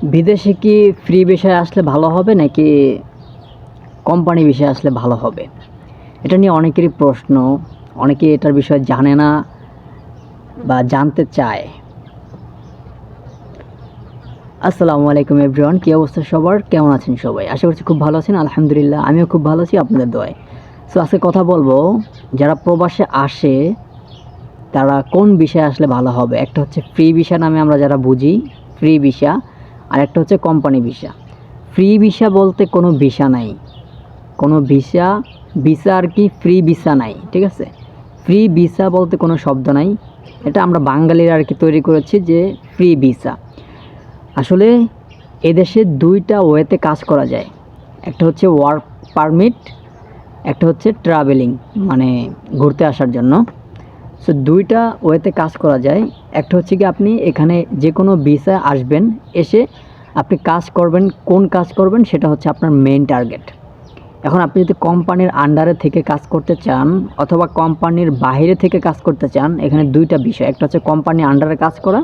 বিদেশে কি ফ্রি ভিসায় আসলে ভালো হবে নাকি কোম্পানি ভিসায় আসলে ভালো হবে? এটা নিয়ে অনেকেরই প্রশ্ন। অনেকে এটার বিষয়ে জানে না বা জানতে চায়। আসসালামু আলাইকুম এভরিওয়ান, কী অবস্থা সবার? কেমন আছেন সবাই? আশা করছি খুব ভালো আছেন। আলহামদুলিল্লাহ, আমিও খুব ভালো আছি আপনাদের দোয়ায়। সো আজকে কথা বলবো যারা প্রবাসে আসে তারা কোন ভিসায় আসলে ভালো হবে। একটা হচ্ছে ফ্রি ভিসা নামে আমরা যারা বুঝি, ফ্রি ভিসা। আর একটা হচ্ছে কোম্পানি ভিসা। ফ্রি ভিসা বলতে কোনো ভিসা নাই, কোনো ভিসা আর কি ফ্রি ভিসা নাই, ঠিক আছে? ফ্রি ভিসা বলতে কোনো শব্দ নাই, এটা আমরা বাঙালিরা আর কি তৈরি করেছি যে ফ্রি ভিসা। আসলে এদেশে দুইটা ওয়েতে কাজ করা যায়, একটা হচ্ছে ওয়ার্ক পারমিট, একটা হচ্ছে ট্রাভেলিং মানে ঘুরতে আসার জন্য। সো দুইটা ওয়েতে কাজ করা যায়। একটা হচ্ছে কি আপনি এখানে যে কোনো ভিসা আসবেন, এসে আপনি কাজ করবেন, কোন কাজ করবেন সেটা হচ্ছে আপনার মেইন টার্গেট। এখন আপনি যদি কোম্পানির আন্ডারে থেকে কাজ করতে চান অথবা কোম্পানির বাইরে থেকে কাজ করতে চান, এখানে দুইটা বিষয়, একটা হচ্ছে কোম্পানি আন্ডারে কাজ করা,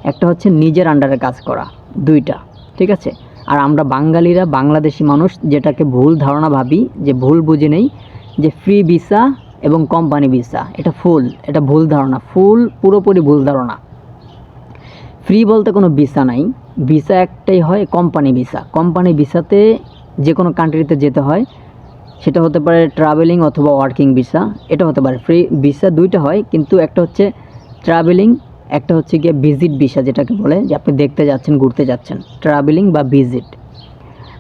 একটা হচ্ছে নিজের আন্ডারে কাজ করা, দুইটা, ঠিক আছে? আর আমরা বাঙালিরা, বাংলাদেশি মানুষ যেটাকে ভুল ধারণা ভাবি, যে ভুল বুঝে নেই যে ফ্রি ভিসা এবং কোম্পানি ভিসা, এটা ভুল ধারণা, পুরোপুরি ভুল ধারণা। ফ্রি বলতে কোনো ভিসা নাই, ভিসা একটাই হয়, কোম্পানি ভিসা। কোম্পানি ভিসাতে যে কোনো কান্ট্রিতে যেতে হয়, সেটা হতে পারে ট্রাভেলিং অথবা ওয়ার্কিং ভিসা, এটা হতে পারে। ফ্রি ভিসা দুইটা হয়, কিন্তু একটা হচ্ছে ট্রাভেলিং, একটা হচ্ছে গিয়ে ভিজিট ভিসা, যেটাকে বলে যে আপনি দেখতে যাচ্ছেন, ঘুরতে যাচ্ছেন, ট্রাভেলিং বা ভিজিট।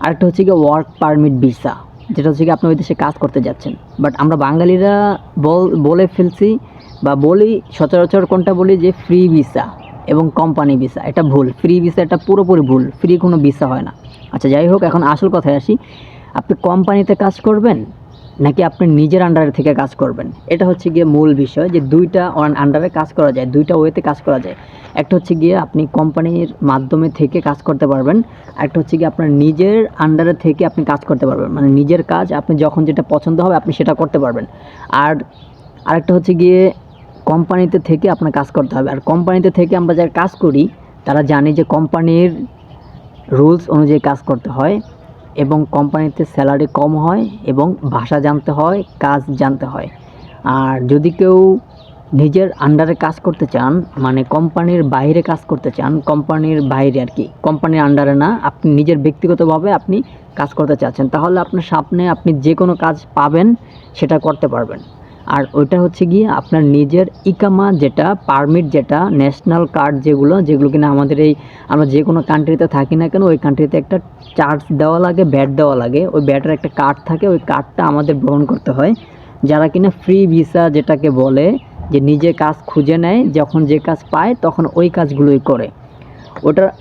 আরেকটা হচ্ছে গিয়ে ওয়ার্ক পারমিট ভিসা, যেটা হচ্ছে গিয়ে আপনি ওই দেশে কাজ করতে যাচ্ছেন। বাট আমরা বাঙালিরা বলে ফেলছি বা বলি সচরাচর কোনটা বলি, যে ফ্রি ভিসা এবং কোম্পানি ভিসা। এটা ভুল, ফ্রি ভিসা এটা পুরোপুরি ভুল, ফ্রি কোনো ভিসা হয় না। আচ্ছা, যাই হোক, এখন আসল কথায় আসি। আপনি কোম্পানিতে কাজ করবেন নাকি আপনি নিজের আন্ডারে থেকে কাজ করবেন, এটা হচ্ছে গিয়ে মূল বিষয়। যে দুইটা আন্ডারে কাজ করা যায়, দুইটা ওয়েতে কাজ করা যায়। একটা হচ্ছে গিয়ে আপনি কোম্পানির মাধ্যমে থেকে কাজ করতে পারবেন, একটা হচ্ছে গিয়ে আপনার নিজের আন্ডারে থেকে আপনি কাজ করতে পারবেন, মানে নিজের কাজ আপনি যখন যেটা পছন্দ হবে আপনি সেটা করতে পারবেন। আর আরেকটা হচ্ছে গিয়ে কোম্পানিতে থেকে আপনার কাজ করতে হবে। আর কোম্পানিতে থেকে আমরা যারা কাজ করি তারা জানি যে কোম্পানির রুলস অনুযায়ী কাজ করতে হয়, এবং কোম্পানিতে স্যালারি কম হয়, এবং ভাষা জানতে হয়, কাজ জানতে হয়। আর যদি কেউ নিজের আন্ডারে কাজ করতে চান, মানে কোম্পানির বাইরে কাজ করতে চান, কোম্পানির বাইরে আর কি, কোম্পানির আন্ডারে না, আপনি নিজের ব্যক্তিগতভাবে আপনি কাজ করতে চাচ্ছেন, তাহলে আপনার সামনে আপনি যে কোনো কাজ পাবেন, সেটা করতে পারবেন। আর ওইটা হচ্ছে গিয়ে আপনার নিজের ইকামা, যেটা পারমিট, যেটা ন্যাশনাল কার্ড, যেগুলো কিনা আমাদের আমরা যে কোনো কান্ট্রিতে থাকি না কেন, ওই কান্ট্রিতে একটা চার্জ দেওয়া লাগে, ভ্যাট দেওয়া লাগে, ওই ভ্যাটের একটা কার্ড থাকে, ওই কার্ডটা আমাদের গ্রহণ করতে হয়। যারা কিনা ফ্রি ভিসা যেটাকে বলে, যে নিজে কাজ খুঁজে নেয়, যখন যে কাজ পায় তখন ওই কাজগুলোই করে,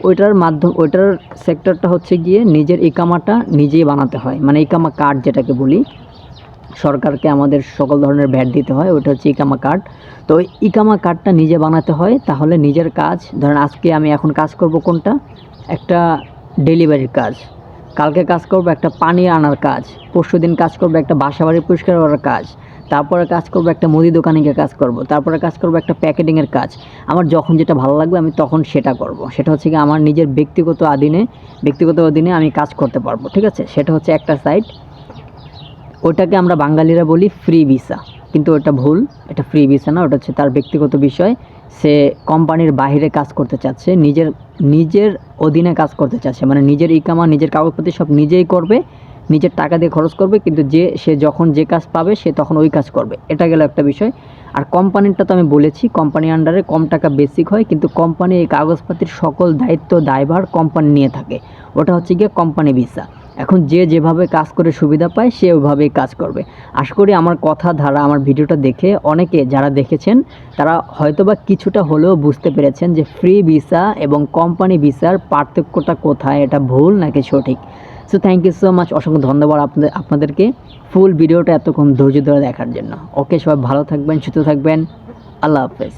ওইটার সেক্টরটা হচ্ছে গিয়ে নিজের ইকামাটা নিজেই বানাতে হয়, মানে ইকামা কার্ড যেটাকে বলি। সরকারকে আমাদের সকল ধরনের ভ্যাট দিতে হয়, ওইটা হচ্ছে ইকামা কার্ড। তো ওই ইকামা কার্ডটা নিজে বানাতে হয়, তাহলে নিজের কাজ, ধরেন আজকে আমি এখন কাজ করব কোনটা, একটা ডেলিভারির কাজ, কালকে কাজ করব একটা পানি আনার কাজ, পরশুদিন কাজ করব একটা বাসাবাড়ি পরিষ্কার করার কাজ, তারপরে কাজ করব একটা মুদি দোকানে গিয়ে কাজ করব, তারপরে কাজ করব একটা প্যাকেটিংয়ের কাজ। আমার যখন যেটা ভালো লাগবে আমি তখন সেটা করব। সেটা হচ্ছে কি আমার নিজের ব্যক্তিগত অধীনে আমি কাজ করতে পারবো, ঠিক আছে? সেটা হচ্ছে একটা সাইড। ওটাকে আমরা বাঙালিরা বলি ফ্রি ভিসা, কিন্তু ওটা ভুল, এটা ফ্রি ভিসা না, ওটা হচ্ছে তার ব্যক্তিগত বিষয়। সে কোম্পানির বাইরে কাজ করতে চাচ্ছে, নিজের অধীনে কাজ করতে চাচ্ছে, মানে নিজের ইকামা, নিজের কাগজপত্র সব নিজেই করবে, নিজের টাকা দিয়ে খরচ করবে, কিন্তু সে যখন যে কাজ পাবে সে তখন ওই কাজ করবে। এটা গেল একটা বিষয়। আর কোম্পানিরটা তো আমি বলেছি, কোম্পানির আন্ডারে কম টাকা বেসিক হয়, কিন্তু কোম্পানি এই কাগজপাতির সকল দায়িত্ব দায়ভার কোম্পানি নিয়ে থাকে, ওটা হচ্ছে গিয়ে কোম্পানি ভিসা। এখন যে যেভাবে কাজ করে সুবিধা পায় সে ওইভাবেই কাজ করবে। আশা করি আমার কথা ধারা, আমার ভিডিওটা দেখে অনেকে যারা দেখেছেন তারা হয়তোবা কিছুটা হলেও বুঝতে পেরেছেন যে ফ্রি ভিসা এবং কোম্পানি ভিসার পার্থক্যটা কোথায়, এটা ভুল নাকি সঠিক। So thank you so much, অসংখ্য ধন্যবাদ আপনাদেরকে ফুল ভিডিওটা এতক্ষণ ধৈর্য ধরে দেখার জন্য। ওকে, সবাই ভালো থাকবেন, সুস্থ থাকবেন, আল্লাহ হাফেজ।